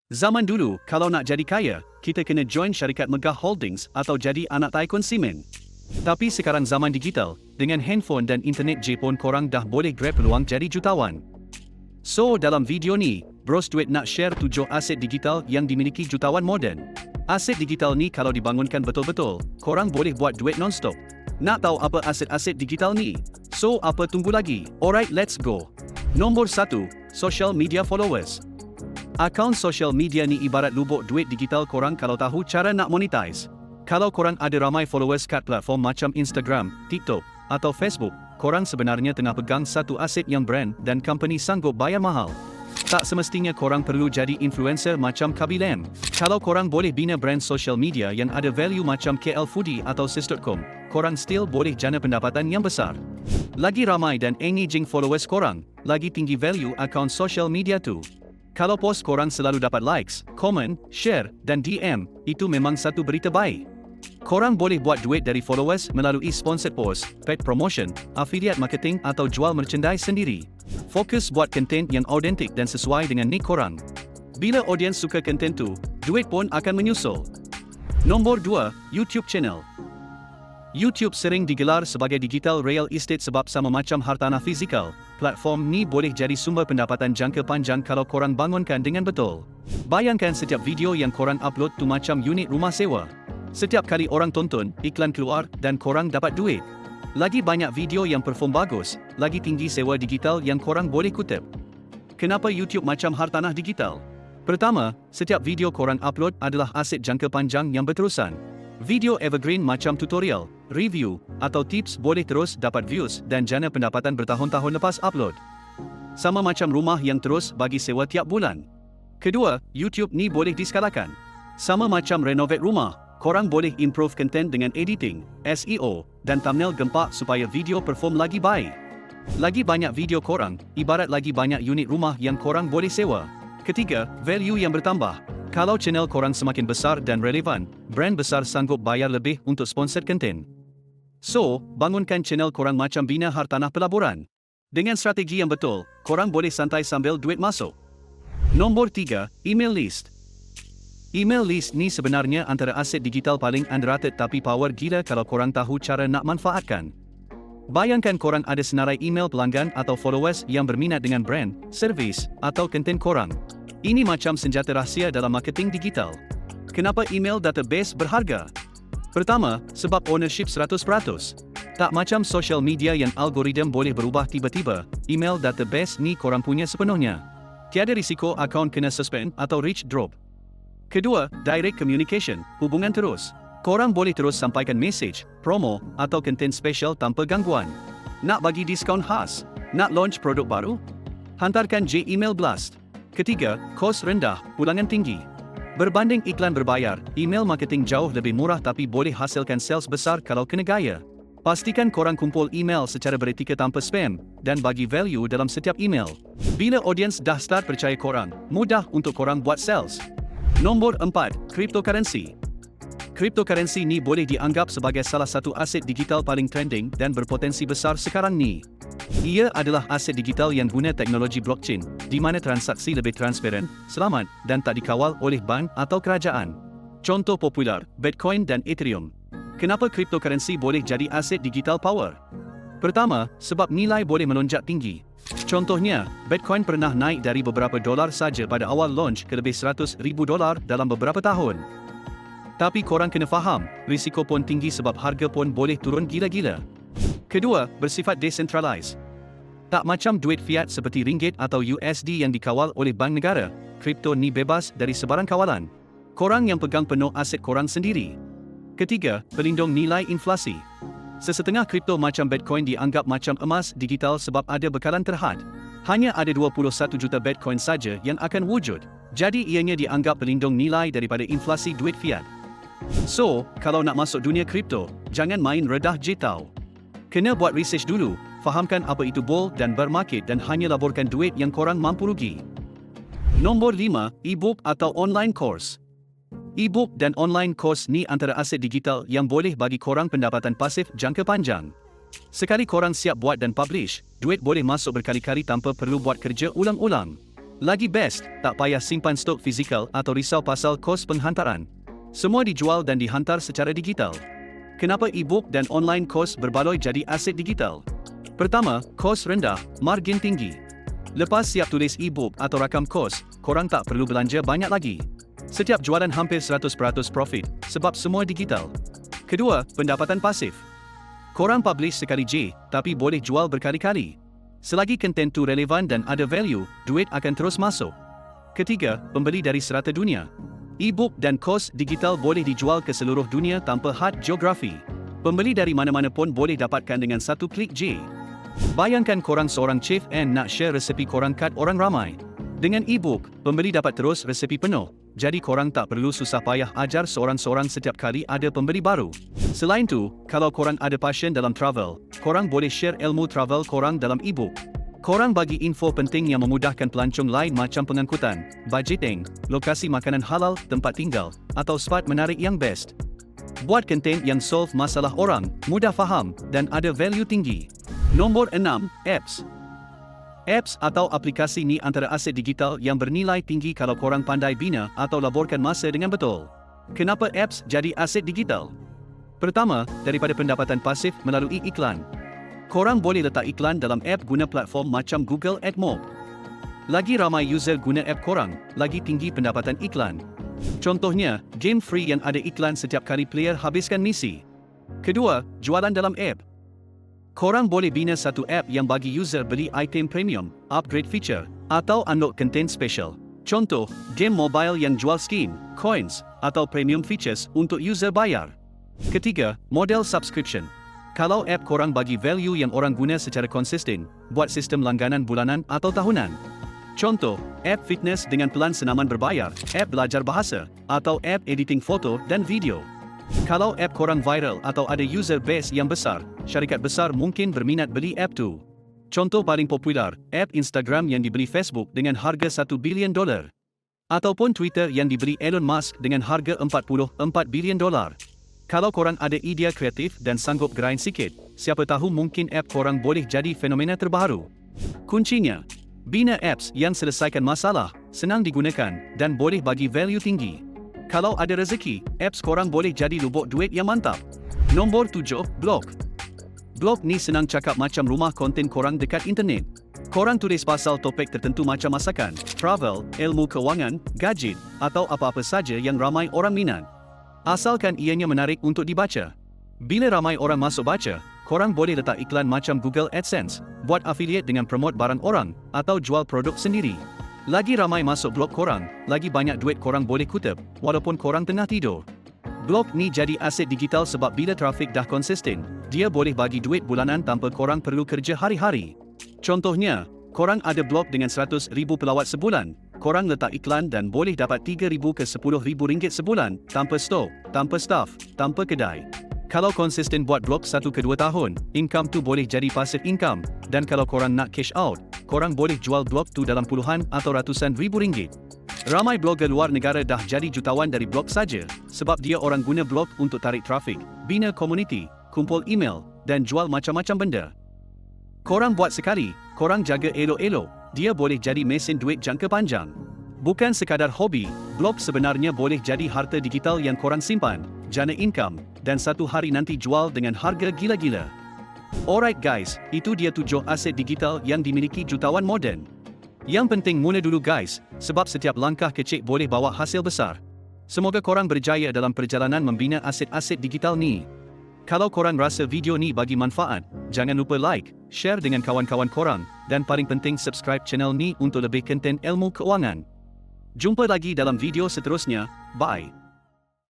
Zaman dulu, kalau nak jadi kaya, kita kena join syarikat Megah Holdings atau jadi anak Taikun Simen. Tapi sekarang zaman digital, dengan handphone dan internet je pun korang dah boleh grab peluang jadi jutawan. So, dalam video ni, Bros Duit nak share 7 aset digital yang dimiliki jutawan moden. Aset digital ni kalau dibangunkan betul-betul, korang boleh buat duit non-stop. Nak tahu apa aset-aset digital ni? So, apa tunggu lagi? Alright, let's go. Nombor 1, social media followers. Akaun social media ni ibarat lubuk duit digital korang kalau tahu cara nak monetize. Kalau korang ada ramai followers kat platform macam Instagram, TikTok atau Facebook, korang sebenarnya tengah pegang satu aset yang brand dan company sanggup bayar mahal. Tak semestinya korang perlu jadi influencer macam Kabilem. Kalau korang boleh bina brand social media yang ada value macam KL Foodie atau Sis.com, korang still boleh jana pendapatan yang besar. Lagi ramai dan engaging followers korang, lagi tinggi value akaun social media tu. Kalau post korang selalu dapat likes, komen, share dan DM, itu memang satu berita baik. Korang boleh buat duit dari followers melalui sponsored post, paid promotion, affiliate marketing atau jual merchandise sendiri. Fokus buat konten yang autentik dan sesuai dengan niche korang. Bila audiens suka konten tu, duit pun akan menyusul. Nombor 2, YouTube channel. YouTube sering digelar sebagai digital real estate sebab sama macam hartanah fizikal. Platform ni boleh jadi sumber pendapatan jangka panjang kalau korang bangunkan dengan betul. Bayangkan setiap video yang korang upload tu macam unit rumah sewa. Setiap kali orang tonton, iklan keluar dan korang dapat duit. Lagi banyak video yang perform bagus, lagi tinggi sewa digital yang korang boleh kutip. Kenapa YouTube macam hartanah digital? Pertama, setiap video korang upload adalah aset jangka panjang yang berterusan. Video evergreen macam tutorial, review, atau tips boleh terus dapat views dan jana pendapatan bertahun-tahun lepas upload. Sama macam rumah yang terus bagi sewa tiap bulan. Kedua, YouTube ni boleh diskalakan. Sama macam renovate rumah, korang boleh improve content dengan editing, SEO, dan thumbnail gempak supaya video perform lagi baik. Lagi banyak video korang, ibarat lagi banyak unit rumah yang korang boleh sewa. Ketiga, value yang bertambah. Kalau channel korang semakin besar dan relevan, brand besar sanggup bayar lebih untuk sponsored content. So, bangunkan channel korang macam bina hartanah pelaburan. Dengan strategi yang betul, korang boleh santai sambil duit masuk. Nombor 3, email list. Email list ni sebenarnya antara aset digital paling underrated tapi power gila kalau korang tahu cara nak manfaatkan. Bayangkan korang ada senarai email pelanggan atau followers yang berminat dengan brand, servis, atau konten korang. Ini macam senjata rahsia dalam marketing digital. Kenapa email database berharga? Pertama, sebab ownership 100%. Tak macam social media yang algoritma boleh berubah tiba-tiba, email database ni korang punya sepenuhnya. Tiada risiko akaun kena suspend atau reach drop. Kedua, direct communication, hubungan terus. Korang boleh terus sampaikan message, promo, atau konten special tanpa gangguan. Nak bagi diskaun khas? Nak launch produk baru? Hantarkan je email blast. Ketiga, kos rendah, ulangan tinggi. Berbanding iklan berbayar, email marketing jauh lebih murah tapi boleh hasilkan sales besar kalau kena gaya. Pastikan korang kumpul email secara beretika tanpa spam dan bagi value dalam setiap email. Bila audiens dah start percaya korang, mudah untuk korang buat sales. Nombor 4, cryptocurrency. Cryptocurrency ni boleh dianggap sebagai salah satu aset digital paling trending dan berpotensi besar sekarang ni. Ia adalah aset digital yang guna teknologi blockchain, di mana transaksi lebih transparan, selamat dan tak dikawal oleh bank atau kerajaan. Contoh popular, Bitcoin dan Ethereum. Kenapa cryptocurrency boleh jadi aset digital power? Pertama, sebab nilai boleh melonjak tinggi. Contohnya, Bitcoin pernah naik dari beberapa dolar saja pada awal launch ke lebih $100,000 dalam beberapa tahun. Tapi korang kena faham, risiko pun tinggi sebab harga pun boleh turun gila-gila. Kedua, bersifat decentralized. Tak macam duit fiat seperti ringgit atau USD yang dikawal oleh bank negara, kripto ni bebas dari sebarang kawalan. Korang yang pegang penuh aset korang sendiri. Ketiga, pelindung nilai inflasi. Sesetengah kripto macam Bitcoin dianggap macam emas digital sebab ada bekalan terhad. Hanya ada 21 juta Bitcoin saja yang akan wujud. Jadi ianya dianggap pelindung nilai daripada inflasi duit fiat. So, kalau nak masuk dunia kripto, jangan main redah je tau. Kena buat research dulu, fahamkan apa itu bull dan bear market dan hanya laburkan duit yang korang mampu rugi. Nombor 5, e-book atau online course. E-book dan online course ni antara aset digital yang boleh bagi korang pendapatan pasif jangka panjang. Sekali korang siap buat dan publish, duit boleh masuk berkali-kali tanpa perlu buat kerja ulang-ulang. Lagi best, tak payah simpan stok fizikal atau risau pasal kos penghantaran. Semua dijual dan dihantar secara digital. Kenapa e-book dan online kos berbaloi jadi aset digital? Pertama, kos rendah, margin tinggi. Lepas siap tulis e-book atau rakam kos, korang tak perlu belanja banyak lagi. Setiap jualan hampir 100% profit sebab semua digital. Kedua, pendapatan pasif. Korang publish sekali je, tapi boleh jual berkali-kali. Selagi konten tu relevan dan ada value, duit akan terus masuk. Ketiga, pembeli dari serata dunia. E-book dan kos digital boleh dijual ke seluruh dunia tanpa had geografi. Pembeli dari mana-mana pun boleh dapatkan dengan satu klik je. Bayangkan korang seorang chef and nak share resepi korang kat orang ramai. Dengan e-book, pembeli dapat terus resepi penuh. Jadi korang tak perlu susah payah ajar seorang-seorang setiap kali ada pembeli baru. Selain tu, kalau korang ada passion dalam travel, korang boleh share ilmu travel korang dalam e-book. Korang bagi info penting yang memudahkan pelancong lain macam pengangkutan, budgeting, lokasi makanan halal, tempat tinggal, atau spot menarik yang best. Buat konten yang solve masalah orang, mudah faham, dan ada value tinggi. Nombor 6, apps. Apps atau aplikasi ni antara aset digital yang bernilai tinggi kalau korang pandai bina atau laborkan masa dengan betul. Kenapa apps jadi aset digital? Pertama, daripada pendapatan pasif melalui iklan. Korang boleh letak iklan dalam app guna platform macam Google AdMob. Lagi ramai user guna app korang, lagi tinggi pendapatan iklan. Contohnya, game free yang ada iklan setiap kali player habiskan misi. Kedua, jualan dalam app. Korang boleh bina satu app yang bagi user beli item premium, upgrade feature, atau unlock content special. Contoh, game mobile yang jual skin, coins, atau premium features untuk user bayar. Ketiga, model subscription. Kalau app korang bagi value yang orang guna secara konsisten, buat sistem langganan bulanan atau tahunan. Contoh, app fitness dengan pelan senaman berbayar, app belajar bahasa, atau app editing foto dan video. Kalau app korang viral atau ada user base yang besar, syarikat besar mungkin berminat beli app tu. Contoh paling popular, app Instagram yang dibeli Facebook dengan harga $1 bilion. Ataupun Twitter yang dibeli Elon Musk dengan harga $44 bilion. Kalau korang ada idea kreatif dan sanggup grind sikit, siapa tahu mungkin app korang boleh jadi fenomena terbaru. Kuncinya, bina apps yang selesaikan masalah, senang digunakan, dan boleh bagi value tinggi. Kalau ada rezeki, apps korang boleh jadi lubuk duit yang mantap. Nombor 7, blog. Blog ni senang cakap macam rumah konten korang dekat internet. Korang tulis pasal topik tertentu macam masakan, travel, ilmu kewangan, gadget, atau apa-apa saja yang ramai orang minat. Asalkan ianya menarik untuk dibaca. Bila ramai orang masuk baca, korang boleh letak iklan macam Google AdSense, buat affiliate dengan promote barang orang, atau jual produk sendiri. Lagi ramai masuk blog korang, lagi banyak duit korang boleh kutip, walaupun korang tengah tidur. Blog ni jadi aset digital sebab bila trafik dah konsisten, dia boleh bagi duit bulanan tanpa korang perlu kerja hari-hari. Contohnya, korang ada blog dengan 100,000 pelawat sebulan, korang letak iklan dan boleh dapat 3,000 ke 10,000 ringgit sebulan, tanpa stok, tanpa staff, tanpa kedai. Kalau konsisten buat blog 1 ke 2 tahun, income tu boleh jadi passive income, dan kalau korang nak cash out, korang boleh jual blog tu dalam puluhan atau ratusan ribu ringgit. Ramai blogger luar negara dah jadi jutawan dari blog saja, sebab dia orang guna blog untuk tarik trafik, bina komuniti, kumpul email, dan jual macam-macam benda. Korang buat sekali, korang jaga elok-elok, dia boleh jadi mesin duit jangka panjang. Bukan sekadar hobi, blog sebenarnya boleh jadi harta digital yang korang simpan, jana income, dan satu hari nanti jual dengan harga gila-gila. Alright guys, itu dia 7 aset digital yang dimiliki jutawan moden. Yang penting mula dulu guys, sebab setiap langkah kecil boleh bawa hasil besar. Semoga korang berjaya dalam perjalanan membina aset-aset digital ni. Kalau korang rasa video ni bagi manfaat, jangan lupa like, share dengan kawan-kawan korang, dan paling penting subscribe channel ni untuk lebih konten ilmu keuangan. Jumpa lagi dalam video seterusnya, bye.